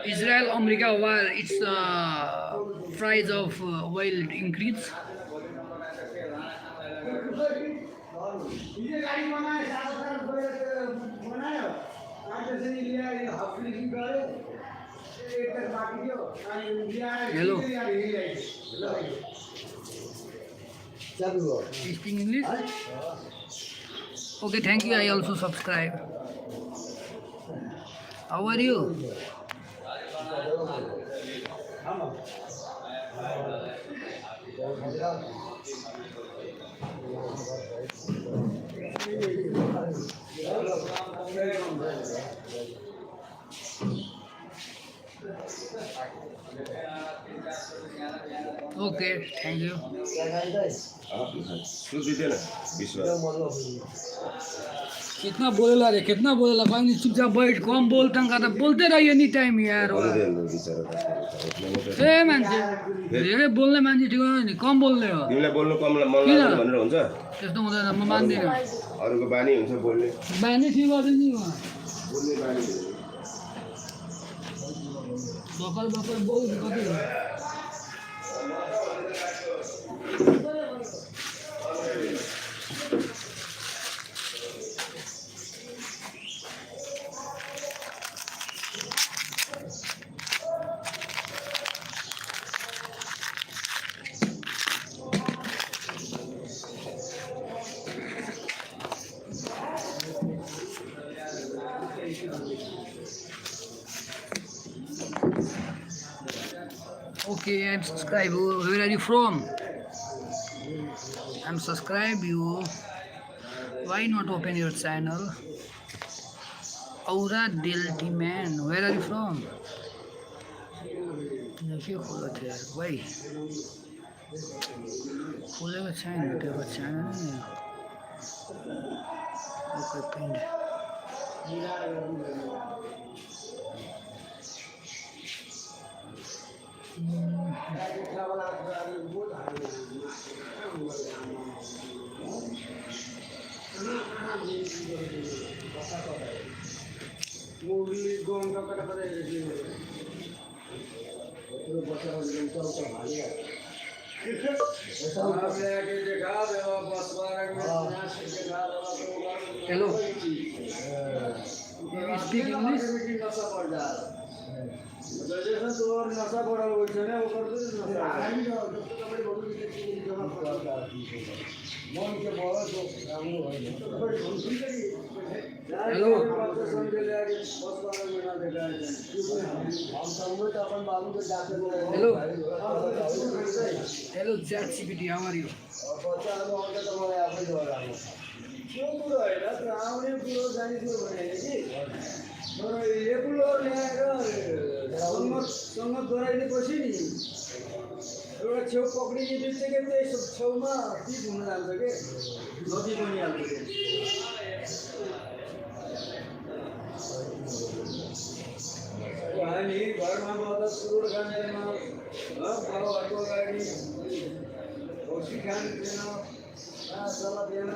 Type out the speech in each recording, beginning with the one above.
Israel America war its price of oil increase. Hello. Speaking English? Okay, thank you. I also subscribe. How are you? Okay, thank you. कितना बोलेला रे कितना बोलेला भाई चुपचाप बैठ कम बोलता का तो बोलते रहिए एनी टाइम यार ए मान्छे धेरै बोल्ने मान्छे ठिक हो नि कम बोल्ने हो तिमीलाई बोल्नु कम मन लाग्दैन भनेर हुन्छ त्यस्तो हुँदैन म मान्दिन अरूको बानी हुन्छ बोल्ने बानी ठीक गर्दैन नि बोल्ने बानी बकल बकल बोल कति हो Okay, I'm subscribed. Where are you from? I'm subscribed you. Why not open your channel? Aura Delty man. Where are you from? Why? खोलेको छैन त्यो च्यानल नि okay pinned Hello. You speak English? Hello. Hello. Hello, ChatGPT. How are you? एउटा छेउ पक्रिने बित्तिकै त्यही छेउमा tip हुन जान्छ के नदी पनि हाल्छ हामी घरमा बस्दा सुरुड खानेमा बाबुहरूको अगाडि औसी खान्थेन सल्लाह दिएन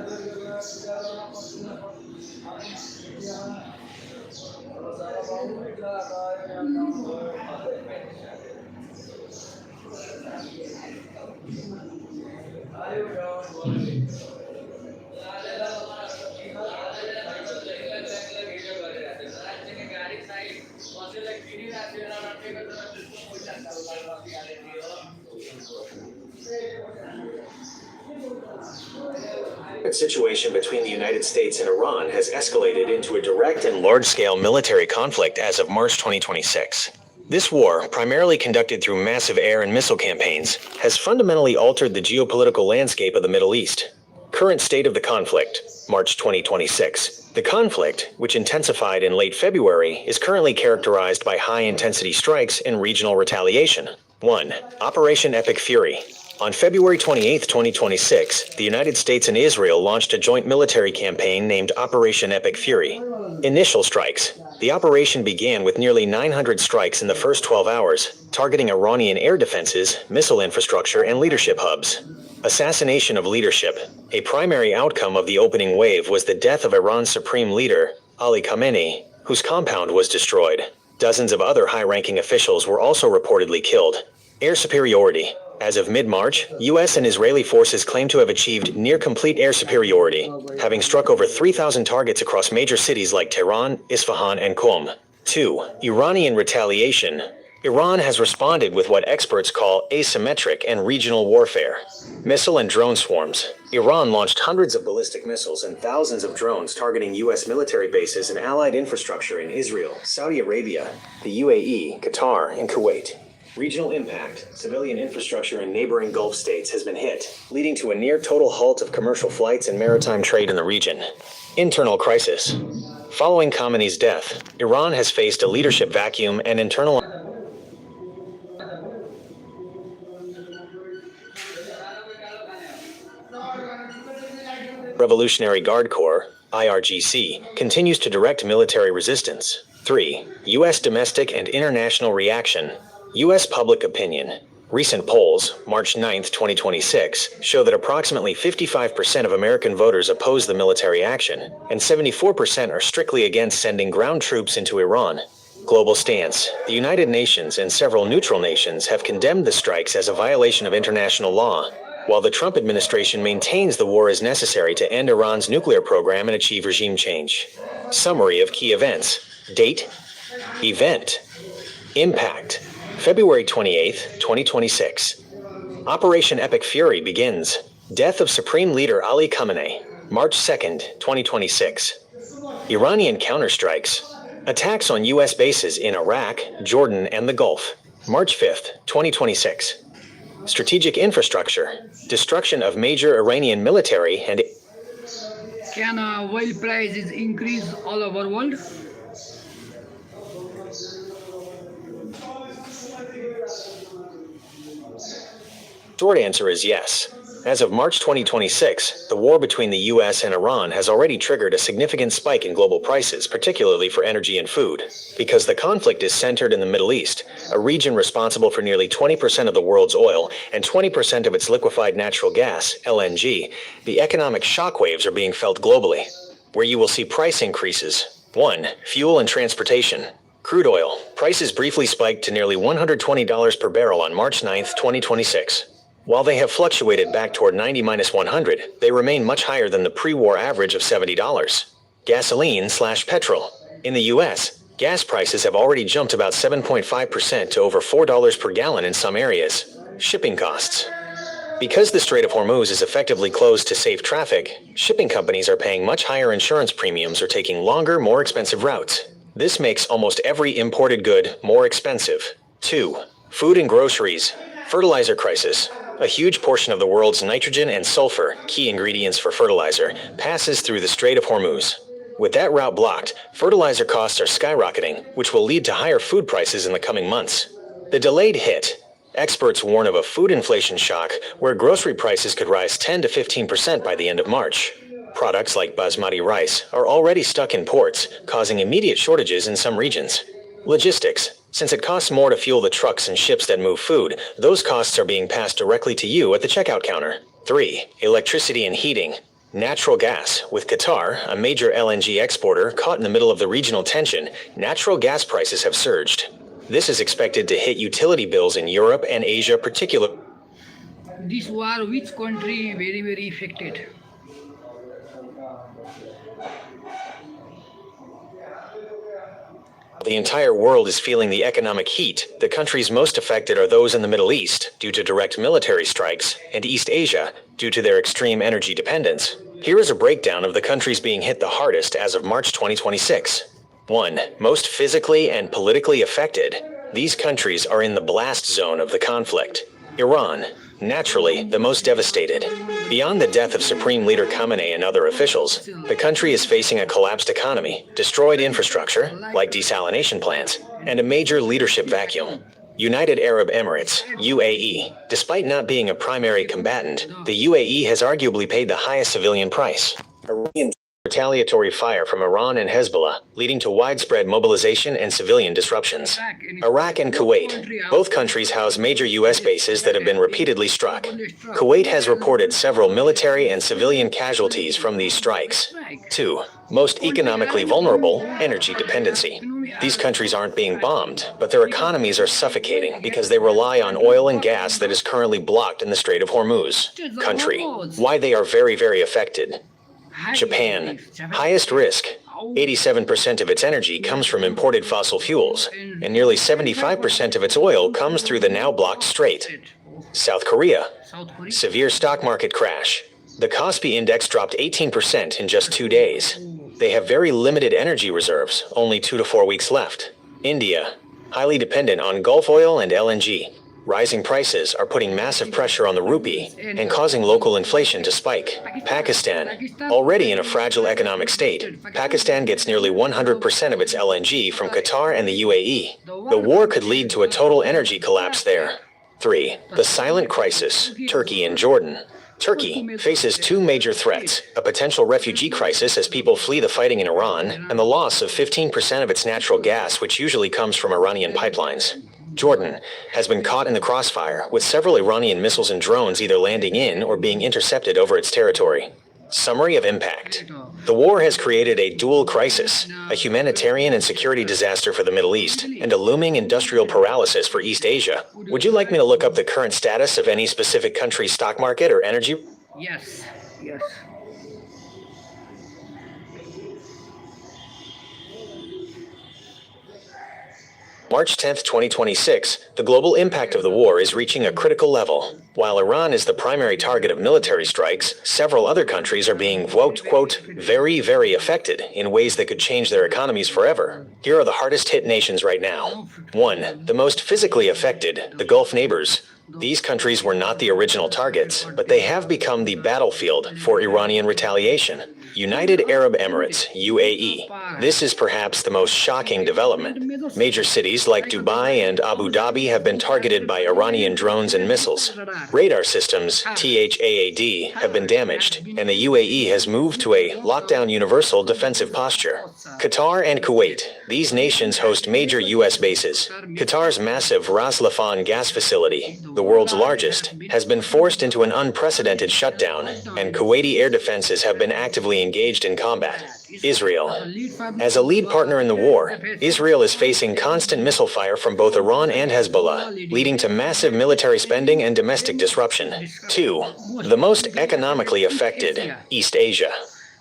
The situation between the United States and Iran has escalated into a direct and large-scale military conflict as of March 2026. This war, primarily conducted through massive air and missile campaigns, has fundamentally altered the geopolitical landscape of the Middle East. Current state of the conflict, March 2026. The conflict, which intensified in late February, is currently characterized by high-intensity strikes and regional retaliation. 1. Operation Epic Fury. On February 28, 2026, the United States and Israel launched a joint military campaign named Operation Epic Fury. Initial strikes. The operation began with nearly 900 strikes in the first 12 hours, targeting Iranian air defenses, missile infrastructure, and leadership hubs. Assassination of leadership. A primary outcome of the opening wave was the death of Iran's supreme leader, Ali Khamenei, whose compound was destroyed. Dozens of other high-ranking officials were also reportedly killed. Air superiority. As of mid-March, U.S. and Israeli forces claim to have achieved near-complete air superiority, having struck over 3,000 targets across major cities like Tehran, Isfahan, and Qom. 2. Iranian retaliation. Iran has responded with what experts call asymmetric and regional warfare. Missile and drone swarms. Iran launched hundreds of ballistic missiles and thousands of drones targeting U.S. military bases and allied infrastructure in Israel, Saudi Arabia, the UAE, Qatar, and Kuwait. Regional impact. Civilian infrastructure in neighboring Gulf states has been hit, leading to a near-total halt of commercial flights and maritime trade in the region. Internal crisis. Following Khamenei's death, Iran has faced a leadership vacuum and internal Revolutionary Guard Corps, IRGC, continues to direct military resistance. 3. U.S. domestic and international reaction. U.S. public opinion. Recent polls, March 9, 2026, show that approximately 55% of American voters oppose the military action, and 74% are strictly against sending ground troops into Iran. Global stance. The United Nations and several neutral nations have condemned the strikes as a violation of international law, while the Trump administration maintains the war is necessary to end Iran's nuclear program and achieve regime change. Summary of key events. Date. Event. Impact. February 28, 2026. Operation Epic Fury begins. Death of Supreme Leader Ali Khamenei. March 2, 2026. Iranian counterstrikes. Attacks on U.S. bases in Iraq, Jordan, and the Gulf. March 5, 2026. Strategic infrastructure. Destruction of major Iranian military and... Can oil prices increase all over the world? Short answer is yes. As of March 2026, the war between the U.S. and Iran has already triggered a significant spike in global prices, particularly for energy and food. Because the conflict is centered in the Middle East, a region responsible for nearly 20% of the world's oil and 20% of its liquefied natural gas, LNG, the economic shockwaves are being felt globally. Where you will see price increases. 1. Fuel and transportation. Crude oil. Prices briefly spiked to nearly $120 per barrel on March 9, 2026. While they have fluctuated back toward 90-100, they remain much higher than the pre-war average of $70. Gasoline/petrol. In the U.S., gas prices have already jumped about 7.5% to over $4 per gallon in some areas. Shipping costs. Because the Strait of Hormuz is effectively closed to safe traffic, shipping companies are paying much higher insurance premiums or taking longer, more expensive routes. This makes almost every imported good more expensive. 2. Food and groceries. Fertilizer crisis. A huge portion of the world's nitrogen and sulfur, key ingredients for fertilizer, passes through the Strait of Hormuz. With that route blocked, fertilizer costs are skyrocketing, which will lead to higher food prices in the coming months. The delayed hit. Experts warn of a food inflation shock where grocery prices could rise 10 to 15% by the end of March. Products like basmati rice are already stuck in ports, causing immediate shortages in some regions. Logistics. Since it costs more to fuel the trucks and ships that move food, those costs are being passed directly to you at the checkout counter. 3. Electricity and heating. Natural gas. With Qatar, a major LNG exporter, caught in the middle of the regional tension, natural gas prices have surged. This is expected to hit utility bills in Europe and Asia particularly. This war, which country very affected? The entire world is feeling the economic heat. The countries most affected are those in the Middle East, due to direct military strikes, and East Asia, due to their extreme energy dependence. Here is a breakdown of the countries being hit the hardest as of March 2026. 1. Most physically and politically affected. These countries are in the blast zone of the conflict. Iran, naturally the most devastated. Beyond the death of Supreme Leader Khamenei and other officials, the country is facing a collapsed economy, destroyed infrastructure, like desalination plants, and a major leadership vacuum. United Arab Emirates, UAE. Despite not being a primary combatant, the UAE has arguably paid the highest civilian price. Iranian retaliatory fire from Iran and Hezbollah, leading to widespread mobilization and civilian disruptions. Iraq and Kuwait. Both countries house major U.S. bases that have been repeatedly struck. Kuwait has reported several military and civilian casualties from these strikes. 2. Most economically vulnerable, energy dependency. These countries aren't being bombed, but their economies are suffocating because they rely on oil and gas that is currently blocked in the Strait of Hormuz. Country. Why they are very, very affected. Japan. Highest risk. 87% of its energy comes from imported fossil fuels, and nearly 75% of its oil comes through the now blocked strait. South Korea. Severe stock market crash. The Kospi index dropped 18% in just 2 days. They have very limited energy reserves, only 2 to 4 weeks left. India. Highly dependent on Gulf oil and LNG. Rising prices are putting massive pressure on the rupee and causing local inflation to spike. Pakistan. Already in a fragile economic state, Pakistan gets nearly 100% of its LNG from Qatar and the UAE. The war could lead to a total energy collapse there. 3. The silent crisis, Turkey and Jordan. Turkey faces 2 major threats, a potential refugee crisis as people flee the fighting in Iran, and the loss of 15% of its natural gas, which usually comes from Iranian pipelines. Jordan has been caught in the crossfire, with several Iranian missiles and drones either landing in or being intercepted over its territory. Summary of impact. The war has created a dual crisis, a humanitarian and security disaster for the Middle East, and a looming industrial paralysis for East Asia. Would you like me to look up the current status of any specific country's stock market or energy? Yes, yes. March 10, 2026, the global impact of the war is reaching a critical level. While Iran is the primary target of military strikes, several other countries are being, quote, very, very affected in ways that could change their economies forever. Here are the hardest hit nations right now. 1. The most physically affected, the Gulf neighbors. These countries were not the original targets, but they have become the battlefield for Iranian retaliation. United Arab Emirates, UAE. This is perhaps the most shocking development. Major cities like Dubai and Abu Dhabi have been targeted by Iranian drones and missiles. Radar systems, THAAD, have been damaged, and the UAE has moved to a lockdown universal defensive posture. Qatar and Kuwait. These nations host major U.S. bases. Qatar's massive Ras Laffan gas facility, the world's largest, has been forced into an unprecedented shutdown, and Kuwaiti air defenses have been actively engaged in combat. Israel. As a lead partner in the war, Israel is facing constant missile fire from both Iran and Hezbollah, leading to massive military spending and domestic disruption. 2. The most economically affected, East Asia.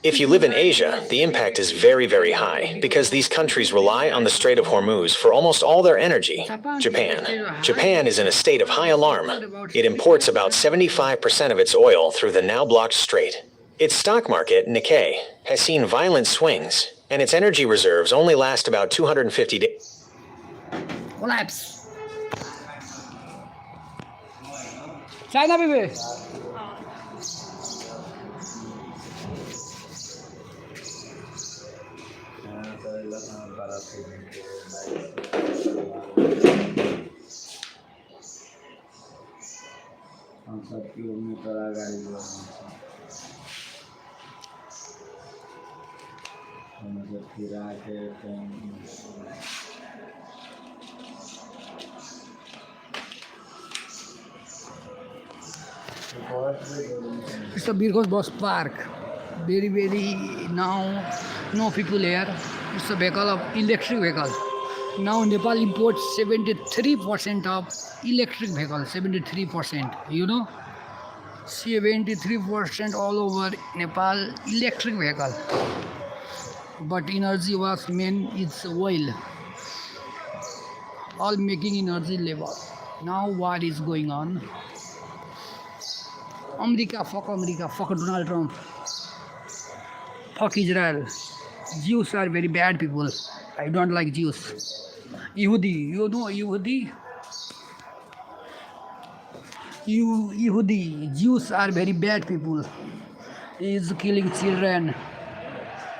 If you live in Asia, the impact is very, very high because these countries rely on the Strait of Hormuz for almost all their energy. Japan. Japan is in a state of high alarm. It imports about 75% of its oil through the now blocked strait. Its stock market, Nikkei, has seen violent swings, and its energy reserves only last about 250 days. Collapse. China, baby. It's the Birganj bus park. Very, very now no people here. It's a vehicle of electric vehicle. Now Nepal imports 73% of electric vehicle. 73%. You know, 73% all over Nepal electric vehicle. But energy was main is oil. All making energy level. Now what is going on? America, fuck Donald Trump. Fuck Israel. Jews are very bad people. I don't like Jews. Yehudi, you know Yehudi? Yehudi, Jews are very bad people. He is killing children.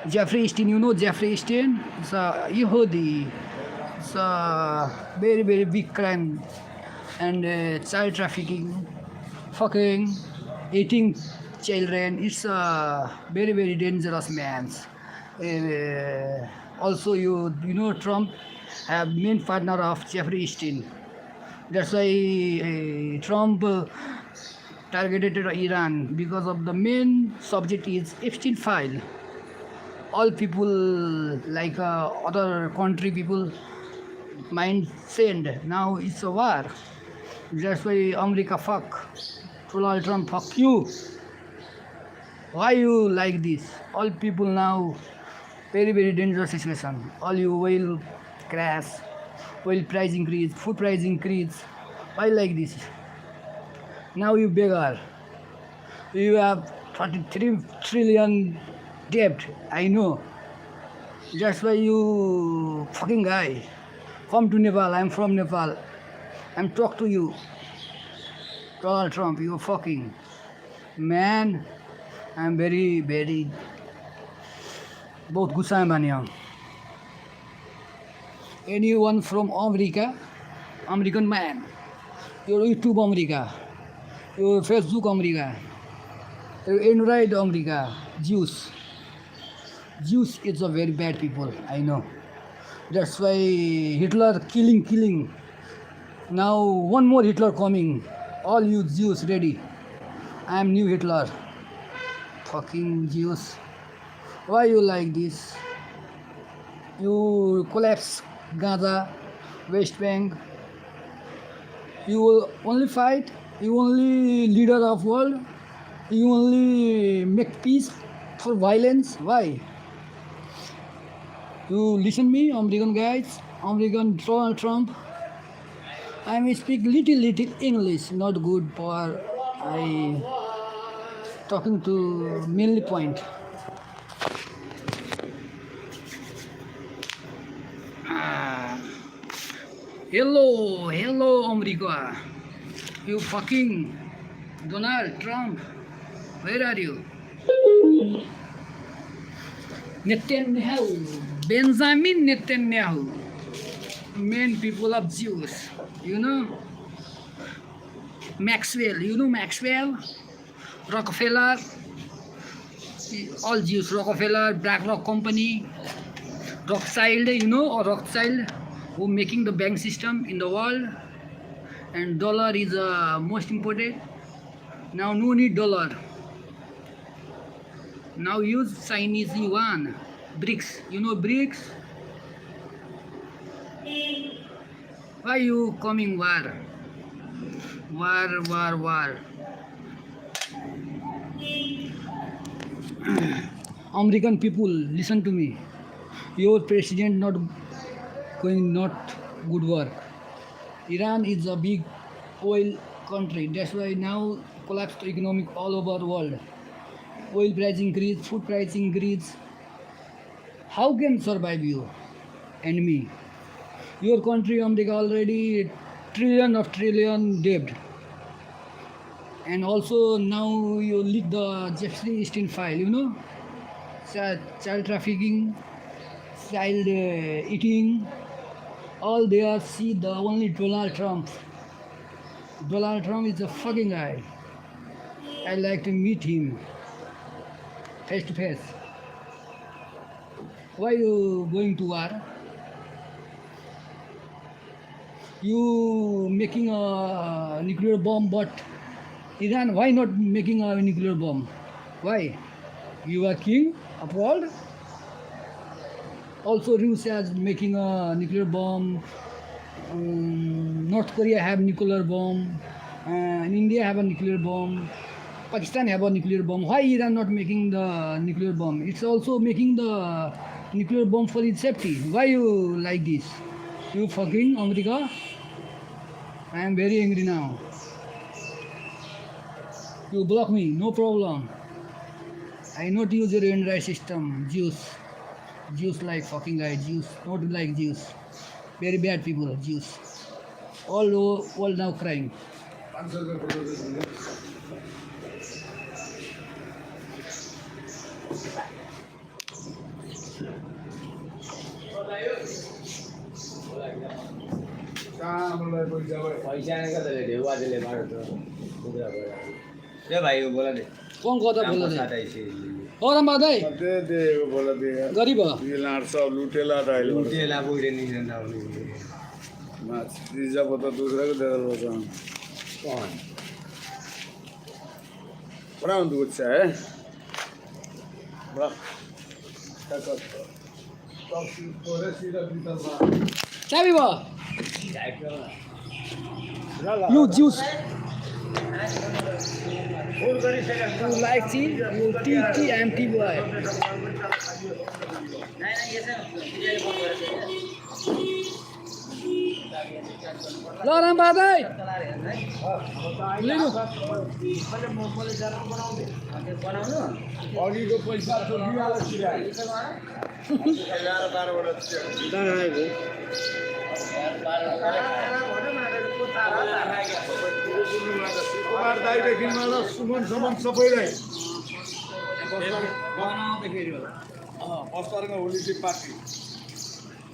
Jeffrey Epstein, you know Jeffrey Epstein? It's a Yehudi. It's a very, very big crime. And child trafficking, fucking, eating children. It's a very, very dangerous man. Also, you know Trump have main partner of Jeffrey Epstein. That's why Trump targeted Iran because of the main subject is Epstein file. All people like other country people mind send. Now it's a war. That's why America fuck. Donald Trump fuck you. Why you like this? All people now very, very dangerous situation. All you oil crash, oil price increase, food price increase. Why like this? Now you beggar. You have 33 trillion debt. I know. That's why you fucking guy. Come to Nepal. I'm from Nepal. I'm talk to you. Donald Trump, you fucking man. I'm very, very बहुत गुस्सा में बानी हम anyone from America, American man, your YouTube America, your Facebook America, your Android America, Jews is a very bad people, I know. That's why Hitler killing. Now one more Hitler coming. All you Jews ready. I am new Hitler. Fucking Jews. Why you like this? You collapse Gaza, West Bank. You will only fight. You only leader of world. You only make peace for violence. Why? You listen me, American guys, American Donald Trump. I speak little English, not good for I talking to mainly point. Hello America. You fucking Donald Trump. Where are you? Netanyahu. Benjamin Netanyahu. Main people of Jews. You know? Maxwell. You know Maxwell? Rockefeller. All Jews. Rockefeller, BlackRock Company. Rothschild, you know, or Rothschild, who making the bank system in the world. And dollar is most important. Now no need dollar. Now use Chinese yuan. BRICS. You know BRICS? Why you coming war? War. American people, listen to me. Your president not good work. Iran is a big oil country. That's why now collapsed economic all over the world. Oil price increase, food price increase. How can survive you and me? Your country, America, already trillion debt. And also now you leak the Jeffrey Epstein file, you know? Child trafficking, child eating, all there. See the only Donald Trump. Donald Trump is a fucking guy. I like to meet him face to face. Why you going to war? You making a nuclear bomb, but Iran, why not making a nuclear bomb? Why? You are king of world? Also Russia is making a nuclear bomb. North Korea have nuclear bomb. And India have a nuclear bomb. Pakistan have a nuclear bomb. Why Iran not making the nuclear bomb? It's also making the nuclear bomb for its safety. Why you like this? You fucking America? I am very angry now. You block me, no problem. I not use your Android system. Jews like fucking guys. Jews not like Jews. Very bad people. Jews. All now crying. कौन कहता बोला दे और हम बात है गरीब लुटेला दूसरे को दे बड़ा गुस्सा है बड़ा चाबी बा you juice you like tea you tea empty boy ल राम बादाई लिनु अघिको पैसा दाईदेखि मलाई सुमन समन सबैलाई बस्तारमा होली पार्टी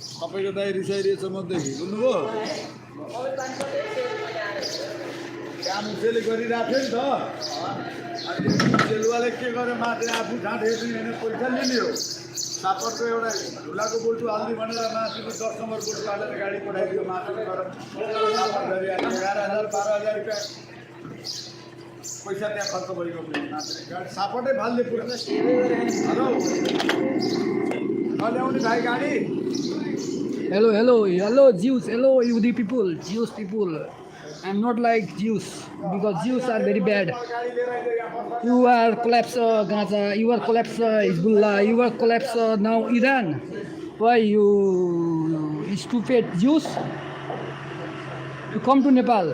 सबैको दाई रिसाइरहेछ मदेखि बुझ्नुभयो काम उसले गरिरहेको थियो नि त सेलुवाले के गर्यो माथि आफू ढाँट हेर्नु होइन पैसा लिने सापरको एउटा झुलाको बोल्टु हाल्ने भनेर माथिको 10 नम्बर बोल्टु हालेर गाडी पठाइदियो माथि गएर 11,000 12,000 रुपियाँ पैसा त्यहाँ खर्च भएको गाडी सापटै फाल्ने पुरा हेलो ल्याउने भाइ गाडी hello Jews hello Yehudi people Jews people I'm not like Jews because Jews are very bad you are collapse Gaza you are collapse Hezbollah you are collapse now Iran why you stupid Jews you come to Nepal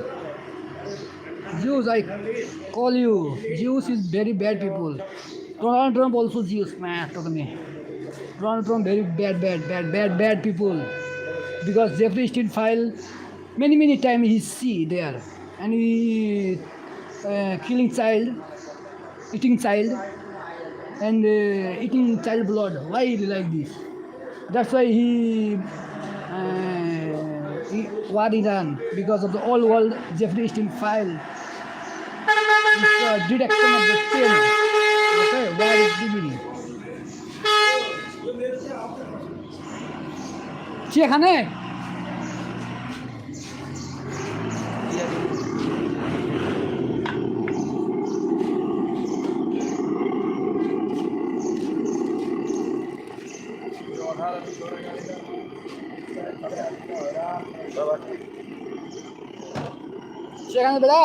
Jews I call you Jews is very bad people Donald Trump also Jews man talk to me Donald Trump very bad people because Jeffrey Epstein file many times he see there and he killing child eating child and eating child blood why he like this that's why he war Iran because of the all world Jeffrey Epstein file it's deduction of the chain okay war is beginning chia खाने chia खाने बेटा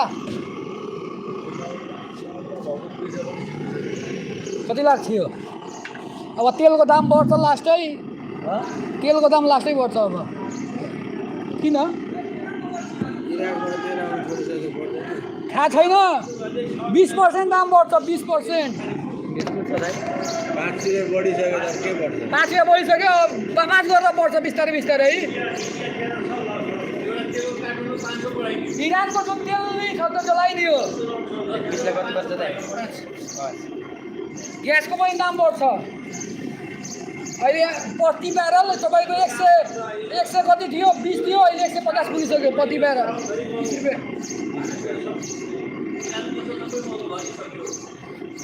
कति लाग्छ थियो अब तेलको दाम बढ्छ लास्टै तेलको दाम लास्टै बढ्छ अब किन थाहा छैन 20% दाम बढ्छ 20% 5 बढिसक्यो 5 गरेर बढ्छ बिस्तारै है इरानको जुन तेल नै छ त जलाइदियो ग्यासको पनि दाम बढ्छ अहिले प्रति ब्यारल तपाईँको 100 कति थियो 20 थियो अहिले 150 पुगिसक्यो प्रति ब्यारल 20 रुपियाँ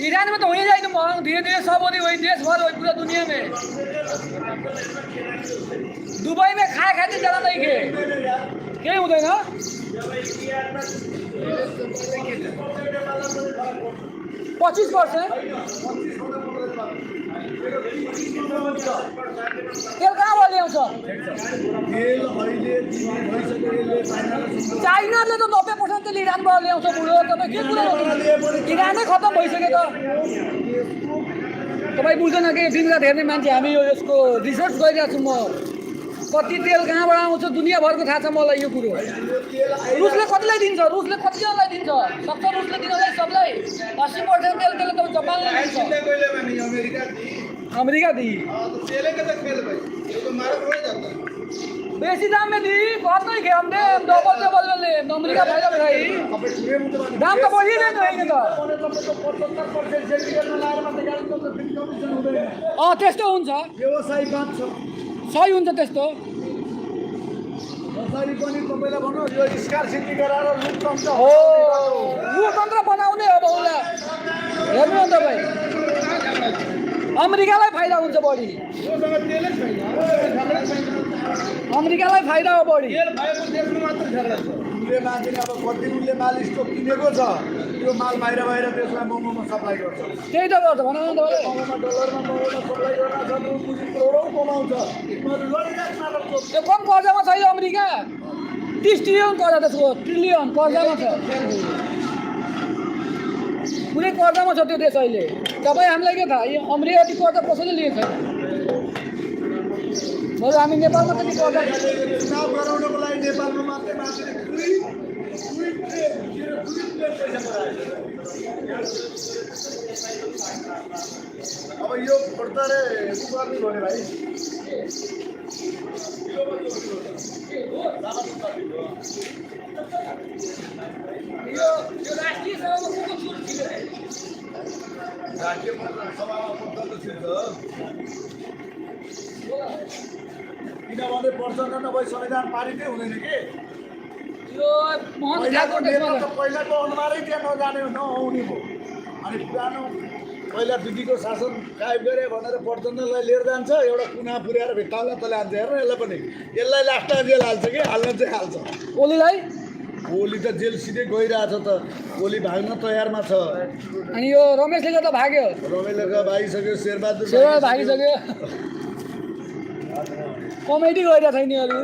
ईरान में तो हो ही जाएगी महंग धीरे धीरे सब होती वही देश भर वही पूरा दुनिया में दुबई में खाए खाते ज़्यादा नहीं खे क्या होता है ना 25% तेल कहाँ वाले हैं सर चाइनाले तो 90% तेल इरानबाट ल्याउँछ बुढो तपाईँ के कुरा इरानै खतम भइसक्यो त तपाईँ बुझ्दैन कि दिनरात हेर्ने मान्छे हामी यो यसको रिसर्च गरिरहेको छु म कति तेल कहाँबाट आउँछ दुनियाँभरको थाहा छ मलाई यो कुरो रुसले कतिलाई दिन्छ रुसले कतिजनालाई दिन्छ सक्छ रुसले दिनलाई सबलाई 80% तेल त्यसले तपाईँ जापानले दिन्छ अमेरिका दी बेसी दाम में दी बहुत नहीं खे हमने डबल में ले अमेरिका फायदा भाई दाम तो बढ़ी नहीं रहेंगे तो त्यस्तो हुन्छ व्यवसाय बात छ सही हुन्छ त्यस्तो जसरी पनि तपाईँलाई भनौँ यो स्कारसिटी गराएर लोकतन्त्र हो लोकतन्त्र बनाउने हो उसलाई हेर्नु न तपाईँ अमेरिकालाई फाइदा हुन्छ बढी अमेरिकालाई फाइदा हो बढी उनले मान्छेले अब कति उनले माल स्टक किनेको छ त्यो माल बाहिर बाहिर देशलाई मोमोमा सप्लाई गर्छ त्यही त गर्छ भन न तपाईँले मोमोमा डलरमा मोमोमा सप्लाई गर्न छ पुँजी करोडौँ कमाउँछ उनीहरू लडिरहेको नाटक यो कम कर्जामा छ यो अमेरिका 30 ट्रिलियन कर्जा त्यसको ट्रिलियन कर्जामा छ पुरै कर्जामा छ त्यो देश अहिले तपाईँ हामीलाई के थाहा यो अमेरिका यति कर्जा कसैले लिएको छैन बरु हामी नेपालमा त्यति कर्जा चुनाव गराउनको लागि नेपालमा मात्रै मान्छेले अब यो भोटदारे गर्ने भयो भाइ यो राष्ट्रिय सभामा को छुट दियो राज्य सभामा पञ्चायत छिर्छ किनभने प्रचण्ड नभए संविधान पारितै हुँदैन के यो मोहन पहिलाको अनुहारै त्यहाँ नजाने नआउने भयो अनि पुरानो पहिला दिदीको शासन कायम गरे भनेर प्रचण्डलाई लिएर जान्छ एउटा कुना पुर्याएर भित्ताउला तल हाल्छ हेर्नु यसलाई पनि यसलाई लास्टमा जेल हाल्छ कि हाल्न चाहिँ हाल्छ ओलीलाई ओली त जेल सिधै गइरहेछ त ओली भाग्न तयारमा छ अनि यो रमेशले गर्दा भाग्यो रमेशले भागिसक्यो शेरबहादुर भागिसक्यो कमेडी गरिरहेको छ यिनीहरू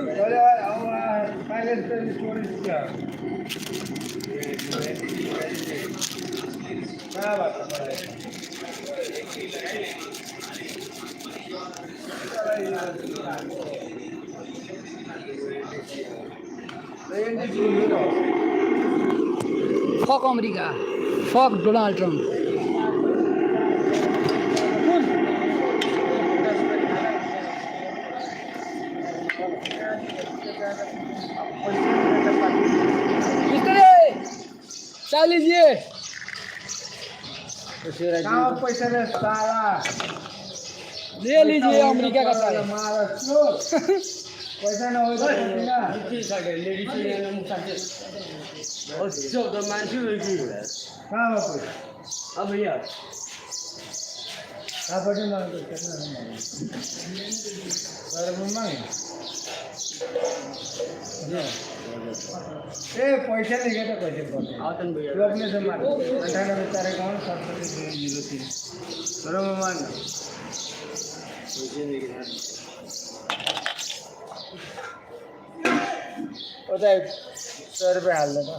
Fuck America. Fuck Donald Trump. चाय लीजिए पैसा साला ले लीजिए अमेरिका का चाय पैसा ए पैसा लेके तो कैसे करते तू अपने से मार 98 तारे कौन 703 चलो मान होता है 100 रुपये हाल देना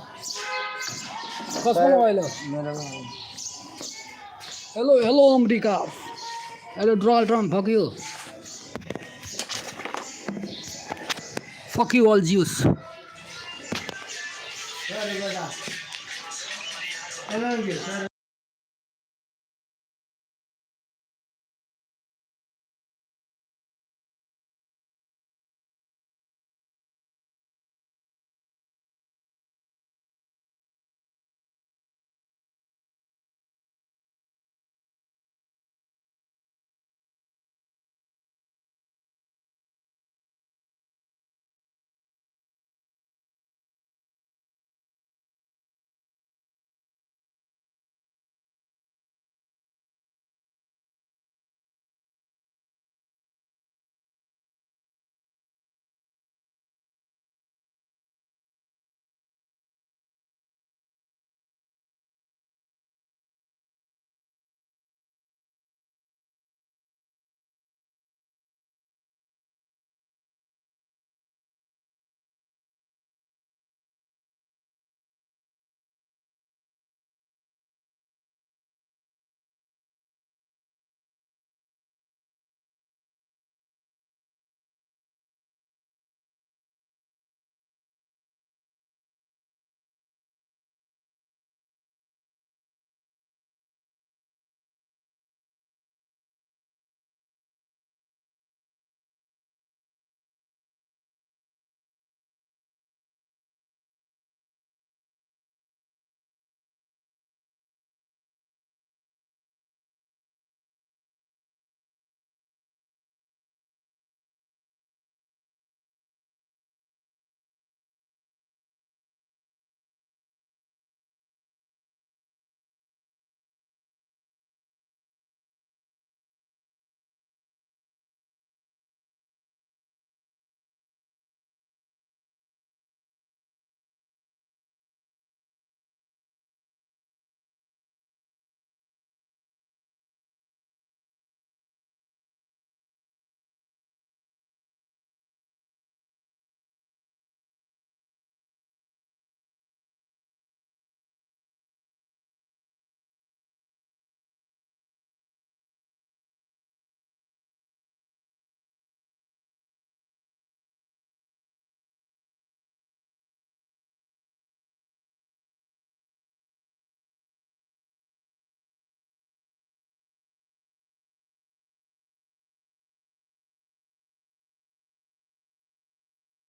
कसको मोबाइल हो मेरा hello America hello Donald Trump fuck you all Jews Hello,